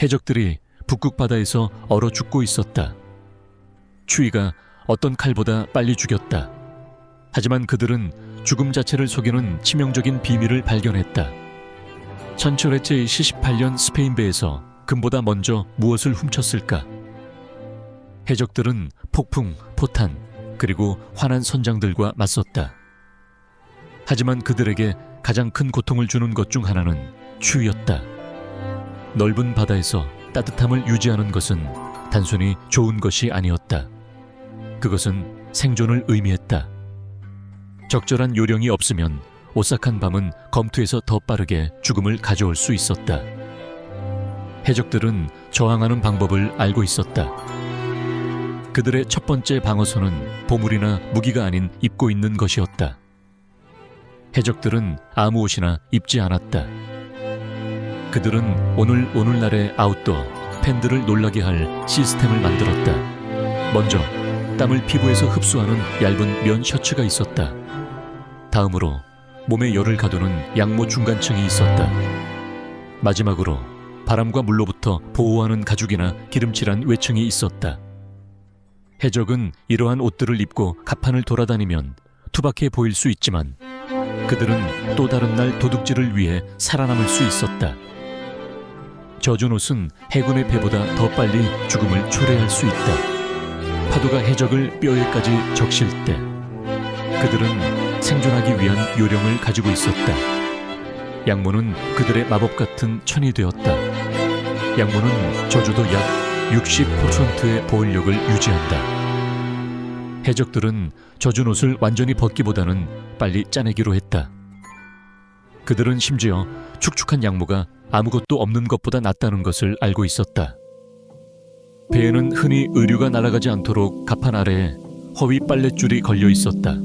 해적들이 북극 바다에서 얼어 죽고 있었다. 추위가 어떤 칼보다 빨리 죽였다. 하지만 그들은 죽음 자체를 속이는 치명적인 비밀을 발견했다. 천철의제 78년 스페인 배에서 금보다 먼저 무엇을 훔쳤을까? 해적들은 폭풍, 포탄, 그리고 환한 선장들과 맞섰다. 하지만 그들에게 가장 큰 고통을 주는 것 중 하나는 추위였다. 넓은 바다에서 따뜻함을 유지하는 것은 단순히 좋은 것이 아니었다. 그것은 생존을 의미했다. 적절한 요령이 없으면 오싹한 밤은 검투에서 더 빠르게 죽음을 가져올 수 있었다. 해적들은 저항하는 방법을 알고 있었다. 그들의 첫 번째 방어선은 보물이나 무기가 아닌 입고 있는 것이었다. 해적들은 아무 옷이나 입지 않았다. 그들은 오늘날의 아웃도어 팬들을 놀라게 할 시스템을 만들었다. 먼저 땀을 피부에서 흡수하는 얇은 면 셔츠가 있었다. 다음으로 몸에 열을 가두는 양모 중간층이 있었다. 마지막으로 바람과 물로부터 보호하는 가죽이나 기름칠한 외층이 있었다. 해적은 이러한 옷들을 입고 갑판을 돌아다니면 투박해 보일 수 있지만 그들은 또 다른 날 도둑질을 위해 살아남을 수 있었다. 젖은 옷은 해군의 배보다 더 빨리 죽음을 초래할 수 있다. 파도가 해적을 뼈에까지 적실 때 그들은 생존하기 위한 요령을 가지고 있었다. 양모는 그들의 마법 같은 천이 되었다. 양모는 저주도 약 60%의 보호력을 유지한다. 해적들은 젖은 옷을 완전히 벗기보다는 빨리 짜내기로 했다. 그들은 심지어 축축한 양모가 아무것도 없는 것보다 낫다는 것을 알고 있었다. 배에는 흔히 의류가 날아가지 않도록 갑판 아래에 허위 빨랫줄이 걸려 있었다.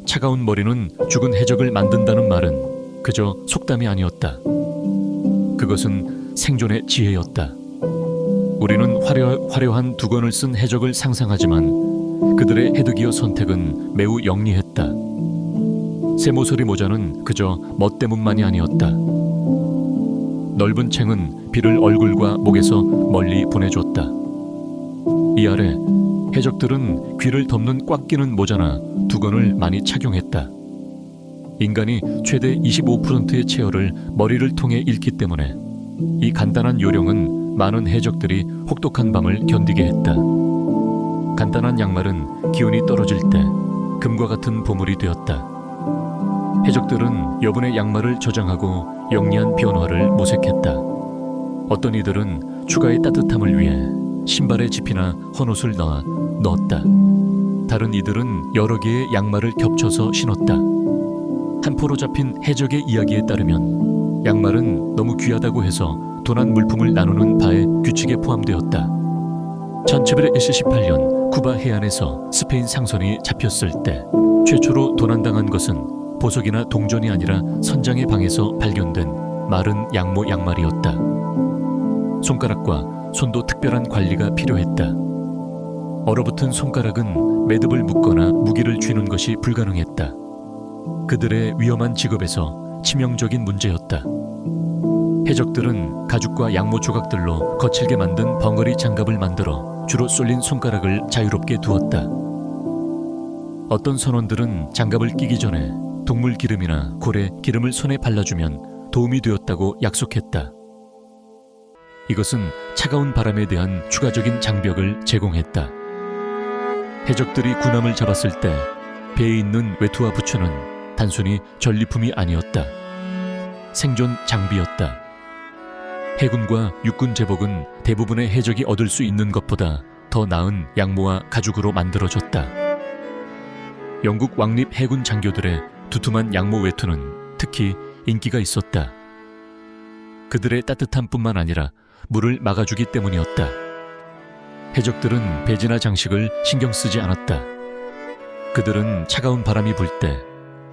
차가운 머리는 죽은 해적을 만든다는 말은 그저 속담이 아니었다. 그것은 생존의 지혜였다. 우리는 화려한 두건을 쓴 해적을 상상하지만 그들의 헤드기어 선택은 매우 영리했다. 쇠모서리 모자는 그저 멋대문만이 아니었다. 넓은 챙은 비를 얼굴과 목에서 멀리 보내줬다. 이 아래 해적들은 귀를 덮는 꽉 끼는 모자나 두건을 많이 착용했다. 인간이 최대 25%의 체열을 머리를 통해 잃기 때문에 이 간단한 요령은 많은 해적들이 혹독한 밤을 견디게 했다. 간단한 양말은 기온이 떨어질 때 금과 같은 보물이 되었다. 해적들은 여분의 양말을 저장하고 영리한 변화를 모색했다. 어떤 이들은 추가의 따뜻함을 위해 신발에 지피나 헌옷을 넣었다. 다른 이들은 여러 개의 양말을 겹쳐서 신었다. 한 포로 잡힌 해적의 이야기에 따르면 양말은 너무 귀하다고 해서 도난 물품을 나누는 바의 규칙에 포함되었다. 1718년 쿠바 해안에서 스페인 상선이 잡혔을 때 최초로 도난당한 것은 보석이나 동전이 아니라 선장의 방에서 발견된 마른 양모 양말이었다. 손가락과 손도 특별한 관리가 필요했다. 얼어붙은 손가락은 매듭을 묶거나 무기를 쥐는 것이 불가능했다. 그들의 위험한 직업에서 치명적인 문제였다. 해적들은 가죽과 양모 조각들로 거칠게 만든 벙어리 장갑을 만들어 주로 쏠린 손가락을 자유롭게 두었다. 어떤 선원들은 장갑을 끼기 전에 동물 기름이나 고래 기름을 손에 발라주면 도움이 되었다고 약속했다. 이것은 차가운 바람에 대한 추가적인 장벽을 제공했다. 해적들이 군함을 잡았을 때 배에 있는 외투와 부츠는 단순히 전리품이 아니었다. 생존 장비였다. 해군과 육군 제복은 대부분의 해적이 얻을 수 있는 것보다 더 나은 양모와 가죽으로 만들어졌다. 영국 왕립 해군 장교들의 두툼한 양모 외투는 특히 인기가 있었다. 그들의 따뜻함뿐만 아니라 물을 막아주기 때문이었다. 해적들은 배지나 장식을 신경 쓰지 않았다. 그들은 차가운 바람이 불 때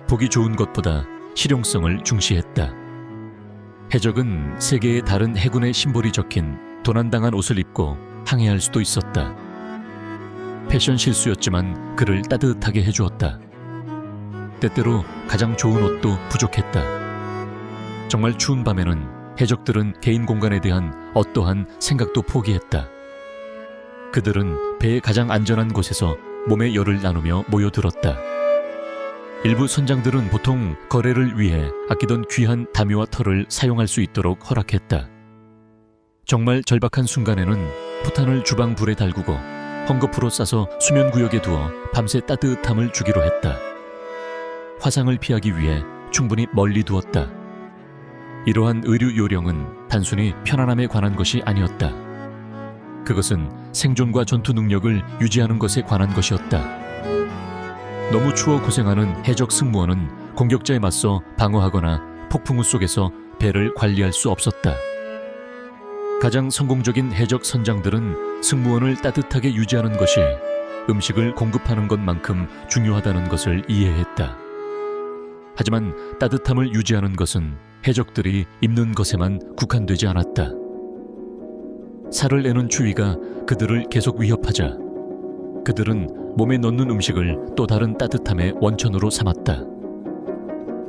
보기 좋은 것보다 실용성을 중시했다. 해적은 세계의 다른 해군의 심볼이 적힌 도난당한 옷을 입고 항해할 수도 있었다. 패션 실수였지만 그를 따뜻하게 해주었다. 때때로 가장 좋은 옷도 부족했다. 정말 추운 밤에는 해적들은 개인 공간에 대한 어떠한 생각도 포기했다. 그들은 배의 가장 안전한 곳에서 몸의 열을 나누며 모여들었다. 일부 선장들은 보통 거래를 위해 아끼던 귀한 다미와 털을 사용할 수 있도록 허락했다. 정말 절박한 순간에는 포탄을 주방 불에 달구고 헝겊으로 싸서 수면 구역에 두어 밤새 따뜻함을 주기로 했다. 화상을 피하기 위해 충분히 멀리 두었다. 이러한 의류 요령은 단순히 편안함에 관한 것이 아니었다. 그것은 생존과 전투 능력을 유지하는 것에 관한 것이었다. 너무 추워 고생하는 해적 승무원은 공격자에 맞서 방어하거나 폭풍우 속에서 배를 관리할 수 없었다. 가장 성공적인 해적 선장들은 승무원을 따뜻하게 유지하는 것이 음식을 공급하는 것만큼 중요하다는 것을 이해했다. 하지만 따뜻함을 유지하는 것은 해적들이 입는 것에만 국한되지 않았다. 살을 내는 추위가 그들을 계속 위협하자 그들은 몸에 넣는 음식을 또 다른 따뜻함의 원천으로 삼았다.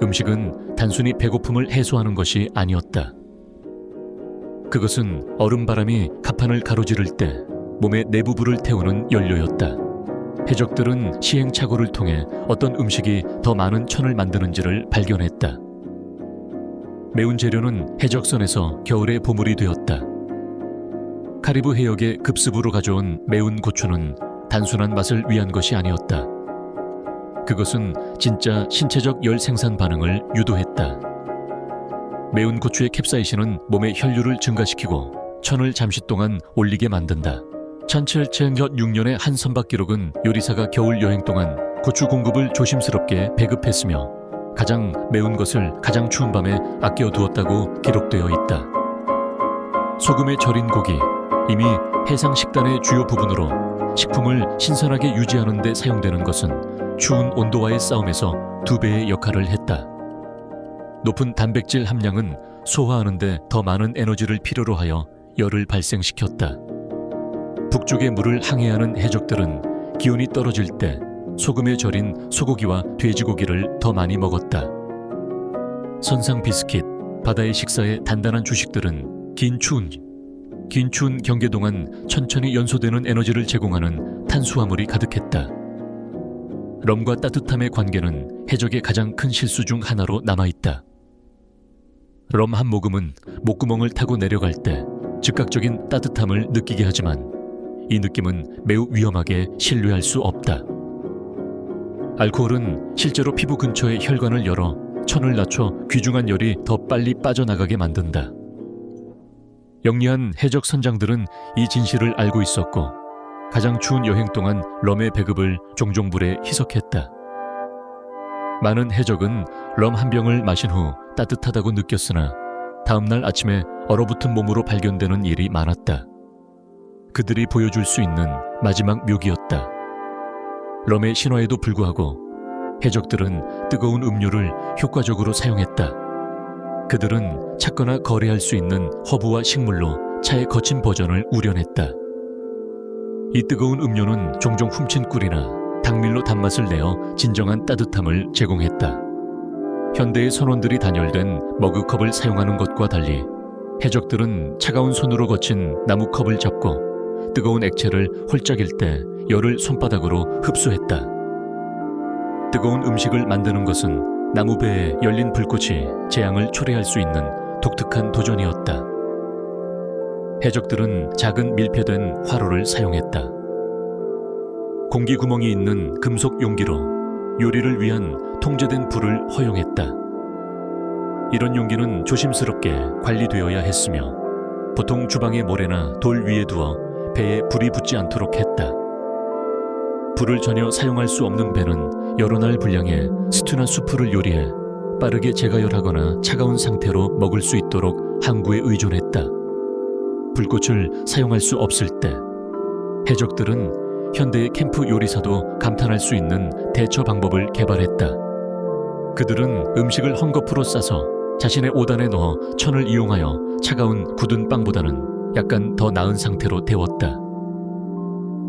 음식은 단순히 배고픔을 해소하는 것이 아니었다. 그것은 얼음바람이 갑판을 가로지를 때 몸의 내부부를 태우는 연료였다. 해적들은 시행착오를 통해 어떤 음식이 더 많은 천을 만드는지를 발견했다. 매운 재료는 해적선에서 겨울의 보물이 되었다. 카리브 해역의 급습으로 가져온 매운 고추는 단순한 맛을 위한 것이 아니었다. 그것은 진짜 신체적 열 생산 반응을 유도했다. 매운 고추의 캡사이신은 몸의 혈류를 증가시키고 천을 잠시 동안 올리게 만든다. 1706년의 한 선박 기록은 요리사가 겨울 여행 동안 고추 공급을 조심스럽게 배급했으며 가장 매운 것을 가장 추운 밤에 아껴두었다고 기록되어 있다. 소금에 절인 고기, 이미 해상 식단의 주요 부분으로 식품을 신선하게 유지하는 데 사용되는 것은 추운 온도와의 싸움에서 2배의 역할을 했다. 높은 단백질 함량은 소화하는 데 더 많은 에너지를 필요로 하여 열을 발생시켰다. 북쪽의 물을 항해하는 해적들은 기온이 떨어질 때 소금에 절인 소고기와 돼지고기를 더 많이 먹었다. 선상 비스킷, 바다의 식사의 단단한 주식들은 긴 추운 경계 동안 천천히 연소되는 에너지를 제공하는 탄수화물이 가득했다. 럼과 따뜻함의 관계는 해적의 가장 큰 실수 중 하나로 남아있다. 럼 한 모금은 목구멍을 타고 내려갈 때 즉각적인 따뜻함을 느끼게 하지만 이 느낌은 매우 위험하게 신뢰할 수 없다. 알코올은 실제로 피부 근처의 혈관을 열어 천을 낮춰 귀중한 열이 더 빨리 빠져나가게 만든다. 영리한 해적 선장들은 이 진실을 알고 있었고 가장 추운 여행 동안 럼의 배급을 종종 물에 희석했다. 많은 해적은 럼 한 병을 마신 후 따뜻하다고 느꼈으나 다음날 아침에 얼어붙은 몸으로 발견되는 일이 많았다. 그들이 보여줄 수 있는 마지막 묘기였다. 럼의 신화에도 불구하고 해적들은 뜨거운 음료를 효과적으로 사용했다. 그들은 찾거나 거래할 수 있는 허브와 식물로 차의 거친 버전을 우려냈다. 이 뜨거운 음료는 종종 훔친 꿀이나 당밀로 단맛을 내어 진정한 따뜻함을 제공했다. 현대의 선원들이 단열된 머그컵을 사용하는 것과 달리 해적들은 차가운 손으로 거친 나무컵을 잡고 뜨거운 액체를 홀짝일 때 열을 손바닥으로 흡수했다. 뜨거운 음식을 만드는 것은 나무배에 열린 불꽃이 재앙을 초래할 수 있는 독특한 도전이었다. 해적들은 작은 밀폐된 화로를 사용했다. 공기 구멍이 있는 금속 용기로 요리를 위한 통제된 불을 허용했다. 이런 용기는 조심스럽게 관리되어야 했으며 보통 주방의 모래나 돌 위에 두어 배에 불이 붙지 않도록 했다. 불을 전혀 사용할 수 없는 배는 여러 날 분량의 스튜나 수프를 요리해 빠르게 재가열하거나 차가운 상태로 먹을 수 있도록 항구에 의존했다. 불꽃을 사용할 수 없을 때 해적들은 현대의 캠프 요리사도 감탄할 수 있는 대처 방법을 개발했다. 그들은 음식을 헝겊으로 싸서 자신의 오단에 넣어 천을 이용하여 차가운 굳은 빵보다는 약간 더 나은 상태로 데웠다.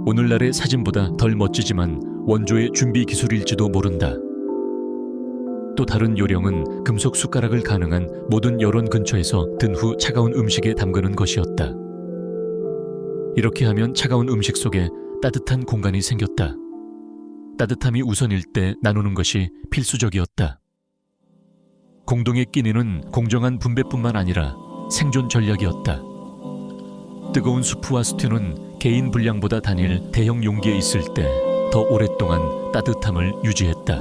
오늘날의 사진보다 덜 멋지지만 원조의 준비 기술일지도 모른다. 또 다른 요령은 금속 숟가락을 가능한 모든 여론 근처에서 든 후 차가운 음식에 담그는 것이었다. 이렇게 하면 차가운 음식 속에 따뜻한 공간이 생겼다. 따뜻함이 우선일 때 나누는 것이 필수적이었다. 공동의 끼니는 공정한 분배뿐만 아니라 생존 전략이었다. 뜨거운 수프와 스튜는 개인 분량보다 단일 대형 용기에 있을 때 더 오랫동안 따뜻함을 유지했다.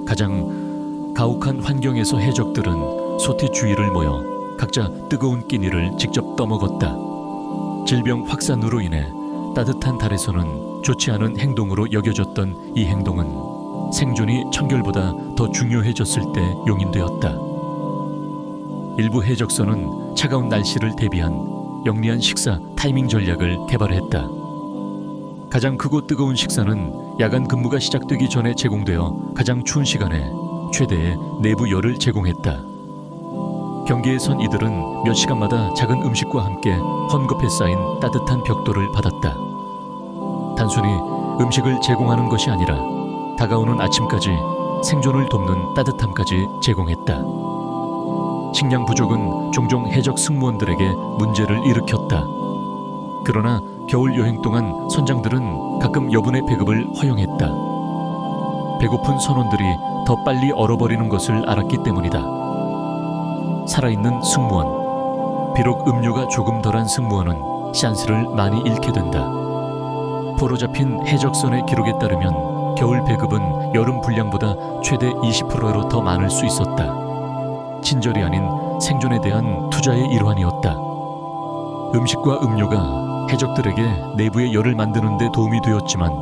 가장 가혹한 환경에서 해적들은 솥의 주위를 모여 각자 뜨거운 끼니를 직접 떠먹었다. 질병 확산으로 인해 따뜻한 달에서는 좋지 않은 행동으로 여겨졌던 이 행동은 생존이 청결보다 더 중요해졌을 때 용인되었다. 일부 해적선은 차가운 날씨를 대비한 영리한 식사 타이밍 전략을 개발했다. 가장 크고 뜨거운 식사는 야간 근무가 시작되기 전에 제공되어 가장 추운 시간에 최대의 내부 열을 제공했다. 경계에 선 이들은 몇 시간마다 작은 음식과 함께 헝겊에 쌓인 따뜻한 벽돌을 받았다. 단순히 음식을 제공하는 것이 아니라 다가오는 아침까지 생존을 돕는 따뜻함까지 제공했다. 식량 부족은 종종 해적 승무원들에게 문제를 일으켰다. 그러나 겨울 여행 동안 선장들은 가끔 여분의 배급을 허용했다. 배고픈 선원들이 더 빨리 얼어버리는 것을 알았기 때문이다. 살아있는 승무원. 비록 음료가 조금 덜한 승무원은 샨스를 많이 잃게 된다. 포로 잡힌 해적선의 기록에 따르면 겨울 배급은 여름 분량보다 최대 20%로 더 많을 수 있었다. 친절이 아닌 생존에 대한 투자의 일환이었다. 음식과 음료가 해적들에게 내부의 열을 만드는 데 도움이 되었지만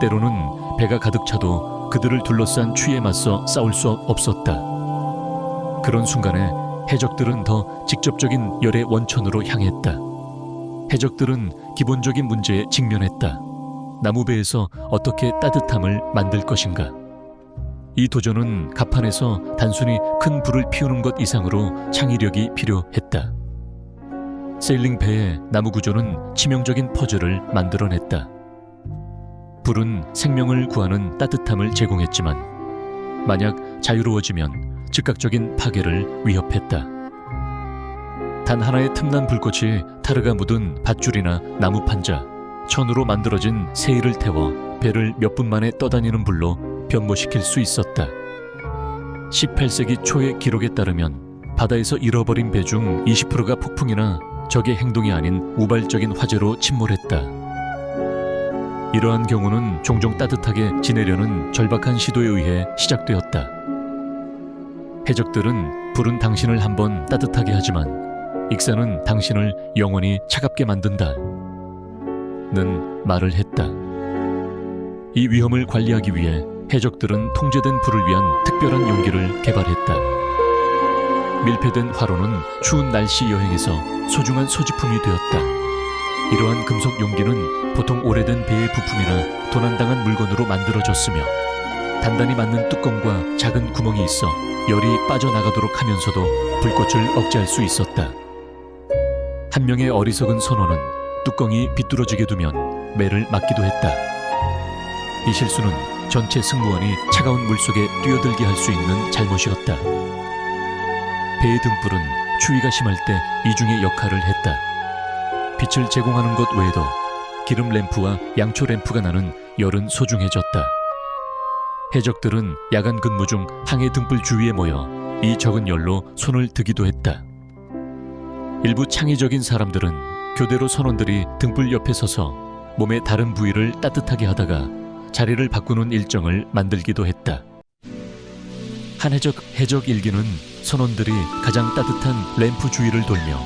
때로는 배가 가득 차도 그들을 둘러싼 추위에 맞서 싸울 수 없었다. 그런 순간에 해적들은 더 직접적인 열의 원천으로 향했다. 해적들은 기본적인 문제에 직면했다. 나무배에서 어떻게 따뜻함을 만들 것인가? 이 도전은 갑판에서 단순히 큰 불을 피우는 것 이상으로 창의력이 필요했다. 세일링 배의 나무 구조는 치명적인 퍼즐을 만들어냈다. 불은 생명을 구하는 따뜻함을 제공했지만 만약 자유로워지면 즉각적인 파괴를 위협했다. 단 하나의 틈난 불꽃이 타르가 묻은 밧줄이나 나무 판자, 천으로 만들어진 세일을 태워 배를 몇 분 만에 떠다니는 불로 변모시킬 수 있었다. 18세기 초의 기록에 따르면 바다에서 잃어버린 배 중 20%가 폭풍이나 적의 행동이 아닌 우발적인 화재로 침몰했다. 이러한 경우는 종종 따뜻하게 지내려는 절박한 시도에 의해 시작되었다. 해적들은 불은 당신을 한번 따뜻하게 하지만 익사는 당신을 영원히 차갑게 만든다. 는 말을 했다. 이 위험을 관리하기 위해 해적들은 통제된 불을 위한 특별한 용기를 개발했다. 밀폐된 화로는 추운 날씨 여행에서 소중한 소지품이 되었다. 이러한 금속 용기는 보통 오래된 배의 부품이나 도난당한 물건으로 만들어졌으며 단단히 맞는 뚜껑과 작은 구멍이 있어 열이 빠져나가도록 하면서도 불꽃을 억제할 수 있었다. 한 명의 어리석은 선원은 뚜껑이 비뚤어지게 두면 매를 맞기도 했다. 이 실수는 전체 승무원이 차가운 물속에 뛰어들게 할 수 있는 잘못이었다. 배의 등불은 추위가 심할 때 이중의 역할을 했다. 빛을 제공하는 것 외에도 기름 램프와 양초 램프가 나는 열은 소중해졌다. 해적들은 야간 근무 중 항해 등불 주위에 모여 이 적은 열로 손을 드기도 했다. 일부 창의적인 사람들은 교대로 선원들이 등불 옆에 서서 몸의 다른 부위를 따뜻하게 하다가 자리를 바꾸는 일정을 만들기도 했다. 한 해적 일기는 선원들이 가장 따뜻한 램프 주위를 돌며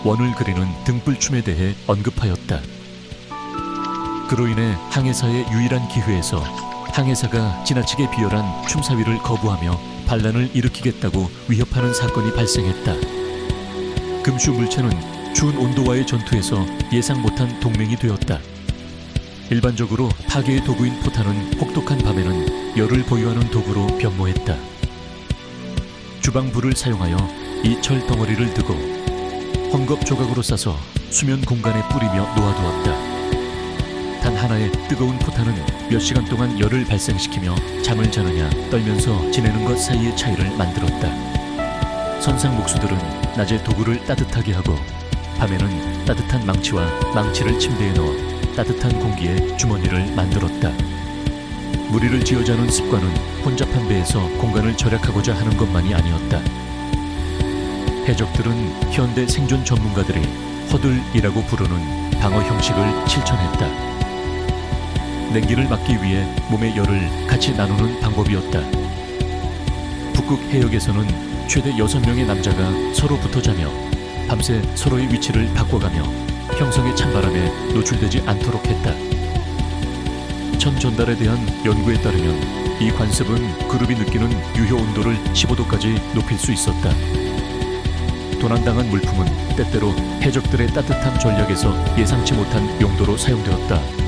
원을 그리는 등불춤에 대해 언급하였다. 그로 인해 항해사의 유일한 기회에서 항해사가 지나치게 비열한 춤사위를 거부하며 반란을 일으키겠다고 위협하는 사건이 발생했다. 금슈 물체는 추운 온도와의 전투에서 예상 못한 동맹이 되었다. 일반적으로 파괴의 도구인 포탄은 혹독한 밤에는 열을 보유하는 도구로 변모했다. 주방불을 사용하여 이 철 덩어리를 드고 헝겊 조각으로 싸서 수면 공간에 뿌리며 놓아두었다. 단 단 하나의 뜨거운 포탄은 몇 시간 동안 열을 발생시키며 잠을 자느냐 떨면서 지내는 것 사이의 차이를 만들었다. 선상 목수들은 낮에 도구를 따뜻하게 하고 밤에는 따뜻한 망치와 망치를 침대에 넣어 따뜻한 공기에 주머니를 만들었다. 무리를 지어 자는 습관은 혼잡한 배에서 공간을 절약하고자 하는 것만이 아니었다. 해적들은 현대 생존 전문가들이 허들이라고 부르는 방어 형식을 실천했다. 냉기를 막기 위해 몸의 열을 같이 나누는 방법이었다. 북극 해역에서는 최대 6명의 남자가 서로 붙어 자며 밤새 서로의 위치를 바꿔가며 형성의 찬바람에 노출되지 않도록 했다. 천 전달에 대한 연구에 따르면 이 관습은 그룹이 느끼는 유효 온도를 15도까지 높일 수 있었다. 도난당한 물품은 때때로 해적들의 따뜻함 전략에서 예상치 못한 용도로 사용되었다.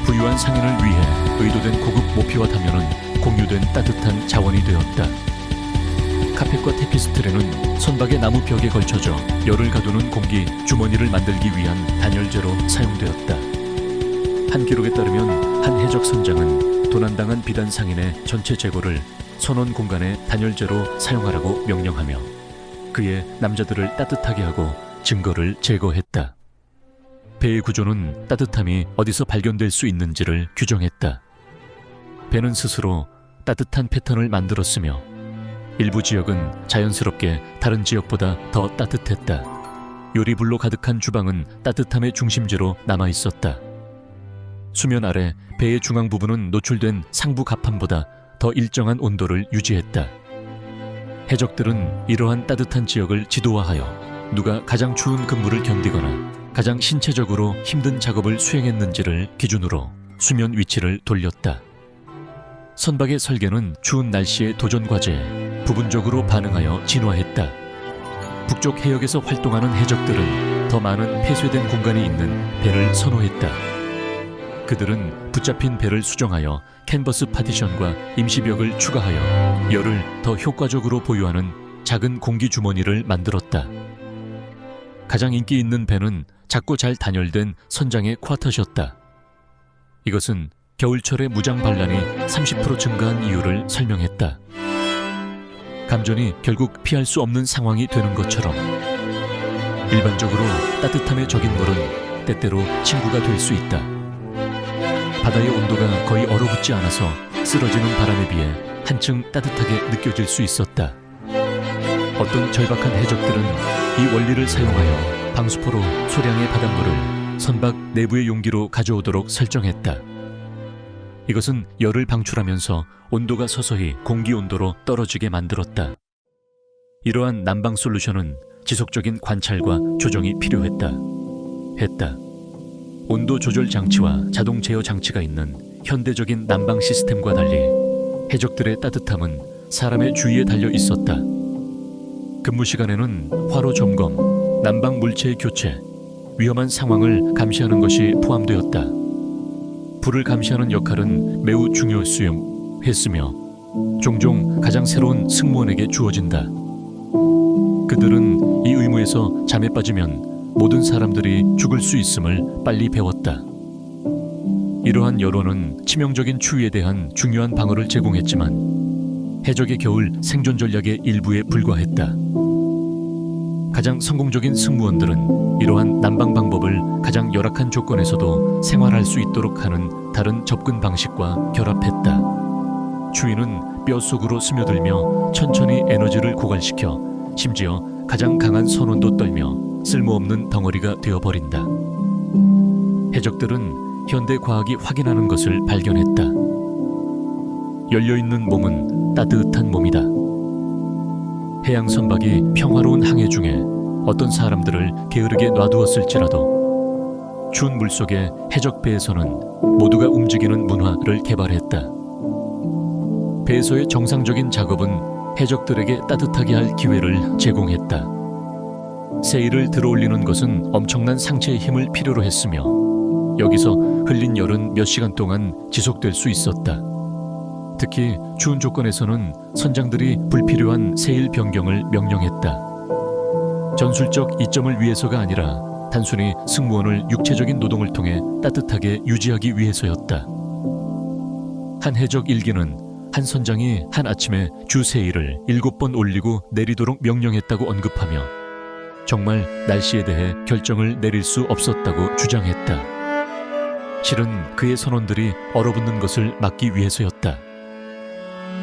부유한 상인을 위해 의도된 고급 모피와 담요는 공유된 따뜻한 자원이 되었다. 카펫과 테피스트리는 선박의 나무 벽에 걸쳐져 열을 가두는 공기 주머니를 만들기 위한 단열재로 사용되었다. 한 기록에 따르면 한 해적 선장은 도난당한 비단 상인의 전체 재고를 선원 공간의 단열재로 사용하라고 명령하며 그의 남자들을 따뜻하게 하고 증거를 제거했다. 배의 구조는 따뜻함이 어디서 발견될 수 있는지를 규정했다. 배는 스스로 따뜻한 패턴을 만들었으며 일부 지역은 자연스럽게 다른 지역보다 더 따뜻했다. 요리불로 가득한 주방은 따뜻함의 중심지로 남아있었다. 수면 아래 배의 중앙 부분은 노출된 상부 갑판보다 더 일정한 온도를 유지했다. 해적들은 이러한 따뜻한 지역을 지도화하여 누가 가장 추운 근무를 견디거나 가장 신체적으로 힘든 작업을 수행했는지를 기준으로 수면 위치를 돌렸다. 선박의 설계는 추운 날씨의 도전 과제에 부분적으로 반응하여 진화했다. 북쪽 해역에서 활동하는 해적들은 더 많은 폐쇄된 공간이 있는 배를 선호했다. 그들은 붙잡힌 배를 수정하여 캔버스 파티션과 임시벽을 추가하여 열을 더 효과적으로 보유하는 작은 공기 주머니를 만들었다. 가장 인기 있는 배는 작고 잘 단열된 선장의 쿼터셨다. 이것은 겨울철의 무장 반란이 30% 증가한 이유를 설명했다. 감전이 결국 피할 수 없는 상황이 되는 것처럼 일반적으로 따뜻함에 적인 물은 때때로 친구가 될 수 있다. 바다의 온도가 거의 얼어붙지 않아서 쓰러지는 바람에 비해 한층 따뜻하게 느껴질 수 있었다. 어떤 절박한 해적들은 이 원리를 사용하여 방수포로 소량의 바닷물을 선박 내부의 용기로 가져오도록 설정했다. 이것은 열을 방출하면서 온도가 서서히 공기 온도로 떨어지게 만들었다. 이러한 난방 솔루션은 지속적인 관찰과 조정이 필요했다. 온도 조절 장치와 자동 제어 장치가 있는 현대적인 난방 시스템과 달리 해적들의 따뜻함은 사람의 주위에 달려 있었다. 근무 시간에는 화로 점검, 난방 물체의 교체, 위험한 상황을 감시하는 것이 포함되었다. 불을 감시하는 역할은 매우 중요했으며 종종 가장 새로운 승무원에게 주어진다. 그들은 이 의무에서 잠에 빠지면 모든 사람들이 죽을 수 있음을 빨리 배웠다. 이러한 여론은 치명적인 추위에 대한 중요한 방어를 제공했지만 해적의 겨울 생존 전략의 일부에 불과했다. 가장 성공적인 승무원들은 이러한 난방 방법을 가장 열악한 조건에서도 생활할 수 있도록 하는 다른 접근 방식과 결합했다. 추위는 뼈 속으로 스며들며 천천히 에너지를 고갈시켜 심지어 가장 강한 선원도 떨며 쓸모없는 덩어리가 되어버린다. 해적들은 현대 과학이 확인하는 것을 발견했다. 열려있는 몸은 따뜻한 몸이다. 해양 선박이 평화로운 항해 중에 어떤 사람들을 게으르게 놔두었을지라도 추운 물속의 해적 배에서는 모두가 움직이는 문화를 개발했다. 배에서의 정상적인 작업은 해적들에게 따뜻하게 할 기회를 제공했다. 세일을 들어올리는 것은 엄청난 상체의 힘을 필요로 했으며 여기서 흘린 열은 몇 시간 동안 지속될 수 있었다. 특히 추운 조건에서는 선장들이 불필요한 세일 변경을 명령했다. 전술적 이점을 위해서가 아니라 단순히 승무원을 육체적인 노동을 통해 따뜻하게 유지하기 위해서였다. 한 해적 일기는 한 선장이 한 아침에 주세일을 7번 올리고 내리도록 명령했다고 언급하며 정말 날씨에 대해 결정을 내릴 수 없었다고 주장했다. 실은 그의 선원들이 얼어붙는 것을 막기 위해서였다.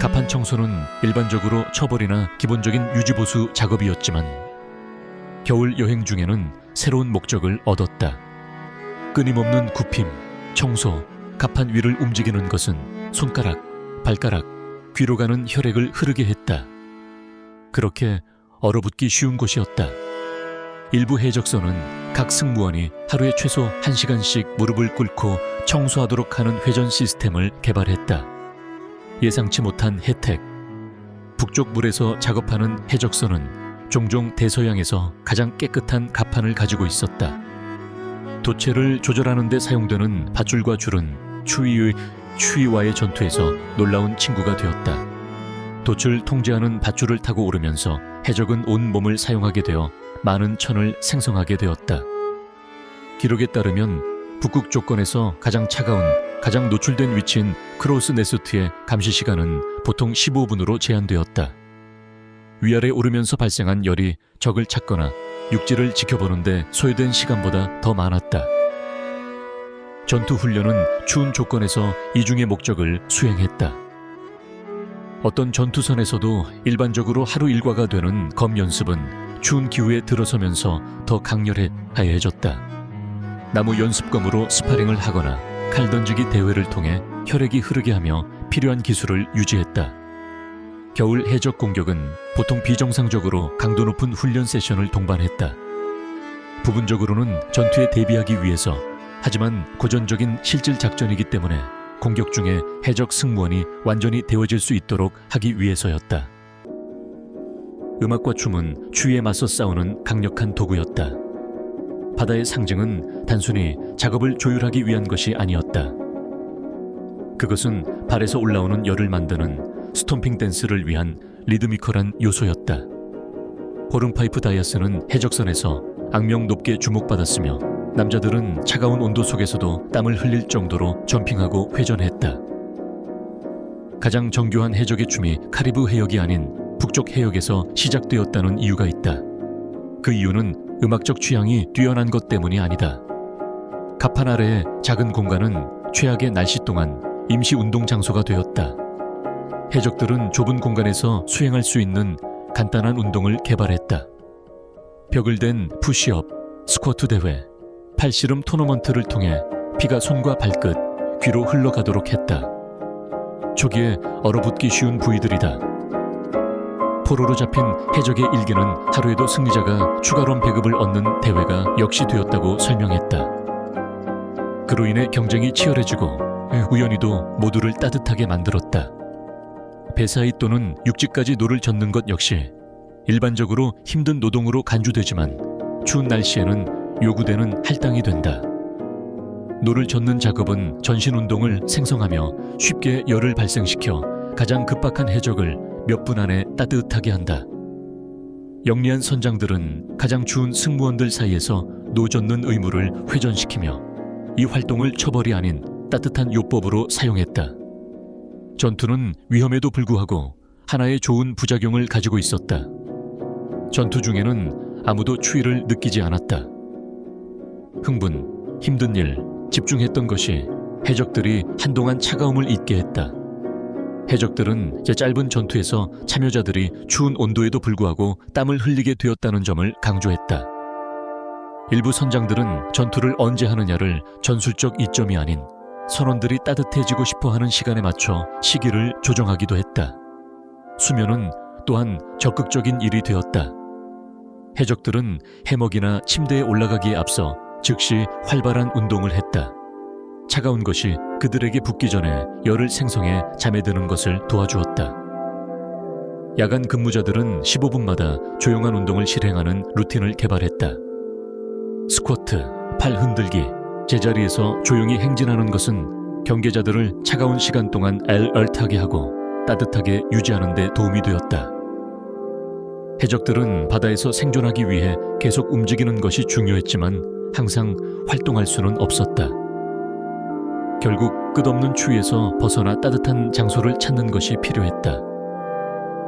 갑판 청소는 일반적으로 처벌이나 기본적인 유지보수 작업이었지만 겨울 여행 중에는 새로운 목적을 얻었다. 끊임없는 굽힘, 청소, 갑판 위를 움직이는 것은 손가락, 발가락, 귀로 가는 혈액을 흐르게 했다. 그렇게 얼어붙기 쉬운 곳이었다. 일부 해적선은 각 승무원이 하루에 최소 1시간씩 무릎을 꿇고 청소하도록 하는 회전 시스템을 개발했다. 예상치 못한 혜택. 북쪽 물에서 작업하는 해적선은 종종 대서양에서 가장 깨끗한 갑판을 가지고 있었다. 도체를 조절하는 데 사용되는 밧줄과 줄은 추위와의 전투에서 놀라운 친구가 되었다. 돛을 통제하는 밧줄을 타고 오르면서 해적은 온 몸을 사용하게 되어 많은 천을 생성하게 되었다. 기록에 따르면 북극 조건에서 가장 차가운, 가장 노출된 위치인 크로스 네스트의 감시 시간은 보통 15분으로 제한되었다. 위아래 오르면서 발생한 열이 적을 찾거나 육지를 지켜보는데 소요된 시간보다 더 많았다. 전투 훈련은 추운 조건에서 이중의 목적을 수행했다. 어떤 전투선에서도 일반적으로 하루 일과가 되는 검 연습은 추운 기후에 들어서면서 더 강렬해졌다. 나무 연습검으로 스파링을 하거나 칼 던지기 대회를 통해 혈액이 흐르게 하며 필요한 기술을 유지했다. 겨울 해적 공격은 보통 비정상적으로 강도 높은 훈련 세션을 동반했다. 부분적으로는 전투에 대비하기 위해서, 하지만 고전적인 실질 작전이기 때문에 공격 중에 해적 승무원이 완전히 데워질 수 있도록 하기 위해서였다. 음악과 춤은 추위에 맞서 싸우는 강력한 도구였다. 바다의 상징은 단순히 작업을 조율하기 위한 것이 아니었다. 그것은 발에서 올라오는 열을 만드는 스톰핑 댄스를 위한 리드미컬한 요소였다. 호른파이프 다이아스는 해적선에서 악명 높게 주목받았으며 남자들은 차가운 온도 속에서도 땀을 흘릴 정도로 점핑하고 회전했다. 가장 정교한 해적의 춤이 카리브 해역이 아닌 북쪽 해역에서 시작되었다는 이유가 있다. 그 이유는 음악적 취향이 뛰어난 것 때문이 아니다. 갑판 아래의 작은 공간은 최악의 날씨 동안 임시 운동 장소가 되었다. 해적들은 좁은 공간에서 수행할 수 있는 간단한 운동을 개발했다. 벽을 댄 푸시업, 스쿼트 대회, 팔씨름 토너먼트를 통해 피가 손과 발끝, 귀로 흘러가도록 했다. 초기에 얼어붙기 쉬운 부위들이다. 포로로 잡힌 해적의 일기는 하루에도 승리자가 추가로 배급을 얻는 대회가 역시 되었다고 설명했다. 그로 인해 경쟁이 치열해지고 우연히도 모두를 따뜻하게 만들었다. 배 사이 또는 육지까지 노를 젓는 것 역시 일반적으로 힘든 노동으로 간주되지만 추운 날씨에는 요구되는 할당이 된다. 노를 젓는 작업은 전신 운동을 생성하며 쉽게 열을 발생시켜 가장 급박한 해적을 몇 분 안에 따뜻하게 한다. 영리한 선장들은 가장 추운 승무원들 사이에서 노 젓는 의무를 회전시키며 이 활동을 처벌이 아닌 따뜻한 요법으로 사용했다. 전투는 위험에도 불구하고 하나의 좋은 부작용을 가지고 있었다. 전투 중에는 아무도 추위를 느끼지 않았다. 흥분, 힘든 일, 집중했던 것이 해적들이 한동안 차가움을 잊게 했다. 해적들은 짧은 전투에서 참여자들이 추운 온도에도 불구하고 땀을 흘리게 되었다는 점을 강조했다. 일부 선장들은 전투를 언제 하느냐를 전술적 이점이 아닌 선원들이 따뜻해지고 싶어하는 시간에 맞춰 시기를 조정하기도 했다. 수면은 또한 적극적인 일이 되었다. 해적들은 해먹이나 침대에 올라가기에 앞서 즉시 활발한 운동을 했다. 차가운 것이 그들에게 붙기 전에 열을 생성해 잠에 드는 것을 도와주었다. 야간 근무자들은 15분마다 조용한 운동을 실행하는 루틴을 개발했다. 스쿼트, 팔 흔들기, 제자리에서 조용히 행진하는 것은 경계자들을 차가운 시간 동안 알얼트하게 하고 따뜻하게 유지하는 데 도움이 되었다. 해적들은 바다에서 생존하기 위해 계속 움직이는 것이 중요했지만 항상 활동할 수는 없었다. 결국 끝없는 추위에서 벗어나 따뜻한 장소를 찾는 것이 필요했다.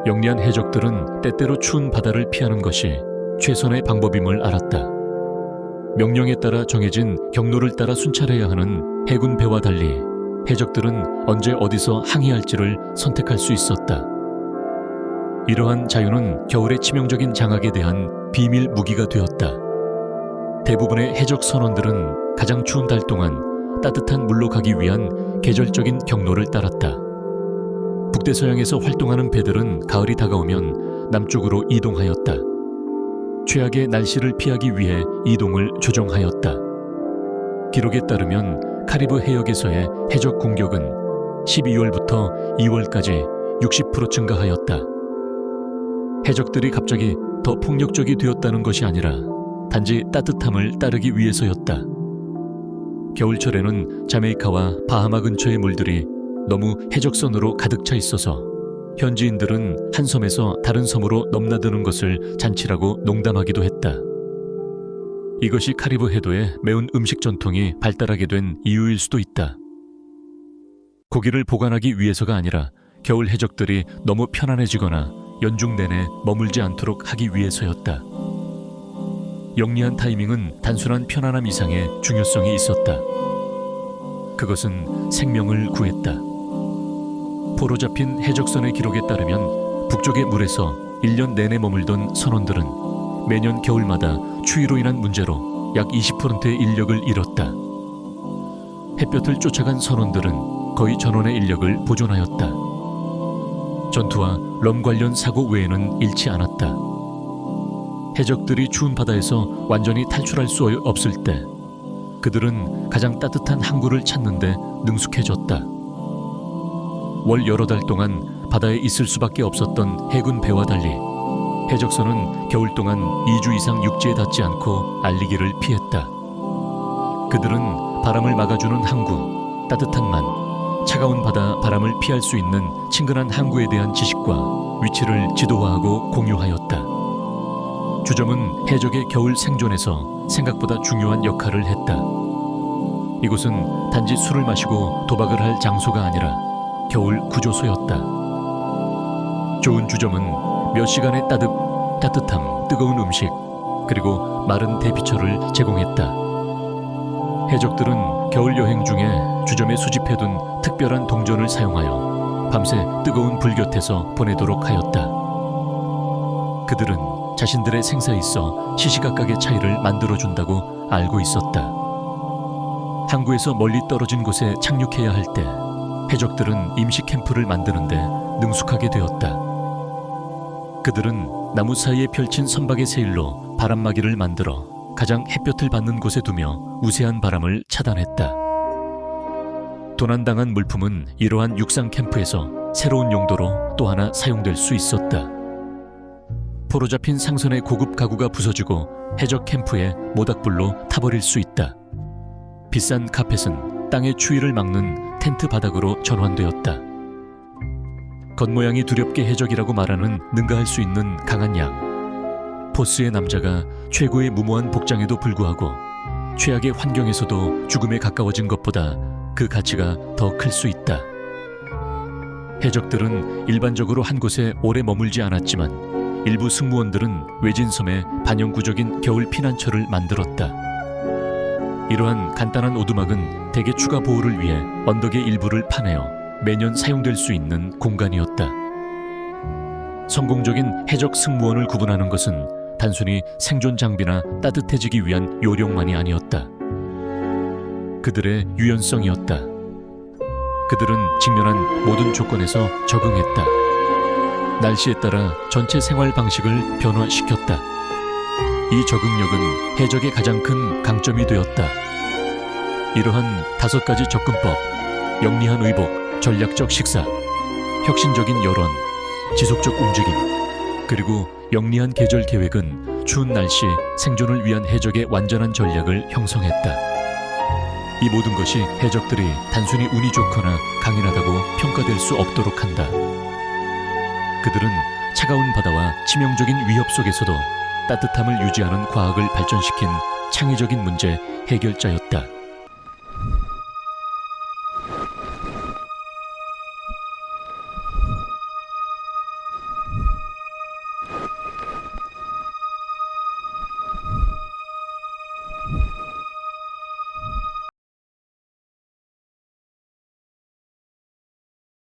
영리한 해적들은 때때로 추운 바다를 피하는 것이 최선의 방법임을 알았다. 명령에 따라 정해진 경로를 따라 순찰해야 하는 해군 배와 달리 해적들은 언제 어디서 항해할지를 선택할 수 있었다. 이러한 자유는 겨울의 치명적인 장악에 대한 비밀 무기가 되었다. 대부분의 해적 선원들은 가장 추운 달 동안 따뜻한 물로 가기 위한 계절적인 경로를 따랐다. 북대서양에서 활동하는 배들은 가을이 다가오면 남쪽으로 이동하였다. 최악의 날씨를 피하기 위해 이동을 조정하였다. 기록에 따르면 카리브 해역에서의 해적 공격은 12월부터 2월까지 60% 증가하였다. 해적들이 갑자기 더 폭력적이 되었다는 것이 아니라 단지 따뜻함을 따르기 위해서였다. 겨울철에는 자메이카와 바하마 근처의 물들이 너무 해적선으로 가득 차 있어서 현지인들은 한 섬에서 다른 섬으로 넘나드는 것을 잔치라고 농담하기도 했다. 이것이 카리브 해도의 매운 음식 전통이 발달하게 된 이유일 수도 있다. 고기를 보관하기 위해서가 아니라 겨울 해적들이 너무 편안해지거나 연중 내내 머물지 않도록 하기 위해서였다. 영리한 타이밍은 단순한 편안함 이상의 중요성이 있었다. 그것은 생명을 구했다. 포로 잡힌 해적선의 기록에 따르면 북쪽의 물에서 1년 내내 머물던 선원들은 매년 겨울마다 추위로 인한 문제로 약 20%의 인력을 잃었다. 햇볕을 쫓아간 선원들은 거의 전원의 인력을 보존하였다. 전투와 럼 관련 사고 외에는 잃지 않았다. 해적들이 추운 바다에서 완전히 탈출할 수 없을 때 그들은 가장 따뜻한 항구를 찾는 데 능숙해졌다. 월 여러 달 동안 바다에 있을 수밖에 없었던 해군 배와 달리 해적선은 겨울 동안 2주 이상 육지에 닿지 않고 알리기를 피했다. 그들은 바람을 막아주는 항구, 따뜻한 만, 차가운 바다 바람을 피할 수 있는 친근한 항구에 대한 지식과 위치를 지도화하고 공유하였다. 주점은 해적의 겨울 생존에서 생각보다 중요한 역할을 했다. 이곳은 단지 술을 마시고 도박을 할 장소가 아니라 겨울 구조소였다. 좋은 주점은 몇 시간의 따뜻함, 뜨거운 음식, 그리고 마른 대피처를 제공했다. 해적들은 겨울 여행 중에 주점에 수집해둔 특별한 동전을 사용하여 밤새 뜨거운 불 곁에서 보내도록 하였다. 그들은 자신들의 생사에 있어 시시각각의 차이를 만들어준다고 알고 있었다. 항구에서 멀리 떨어진 곳에 착륙해야 할 때 해적들은 임시 캠프를 만드는데 능숙하게 되었다. 그들은 나무 사이에 펼친 선박의 세일로 바람막이를 만들어 가장 햇볕을 받는 곳에 두며 우세한 바람을 차단했다. 도난당한 물품은 이러한 육상 캠프에서 새로운 용도로 또 하나 사용될 수 있었다. 포로 잡힌 상선의 고급 가구가 부서지고 해적 캠프에 모닥불로 타버릴 수 있다. 비싼 카펫은 땅의 추위를 막는 텐트 바닥으로 전환되었다. 겉모양이 두렵게 해적이라고 말하는 능가할 수 있는 강한 양. 포스의 남자가 최고의 무모한 복장에도 불구하고 최악의 환경에서도 죽음에 가까워진 것보다 그 가치가 더 클 수 있다. 해적들은 일반적으로 한 곳에 오래 머물지 않았지만 일부 승무원들은 외진 섬에 반영구적인 겨울 피난처를 만들었다. 이러한 간단한 오두막은 대개 추가 보호를 위해 언덕의 일부를 파내어 매년 사용될 수 있는 공간이었다. 성공적인 해적 승무원을 구분하는 것은 단순히 생존 장비나 따뜻해지기 위한 요령만이 아니었다. 그들의 유연성이었다. 그들은 직면한 모든 조건에서 적응했다. 날씨에 따라 전체 생활 방식을 변화시켰다. 이 적응력은 해적의 가장 큰 강점이 되었다. 이러한 5가지 접근법, 영리한 의복, 전략적 식사, 혁신적인 여론, 지속적 움직임, 그리고 영리한 계절 계획은 추운 날씨 생존을 위한 해적의 완전한 전략을 형성했다. 이 모든 것이 해적들이 단순히 운이 좋거나 강인하다고 평가될 수 없도록 한다. 그들은 차가운 바다와 치명적인 위협 속에서도 따뜻함을 유지하는 과학을 발전시킨 창의적인 문제 해결자였다.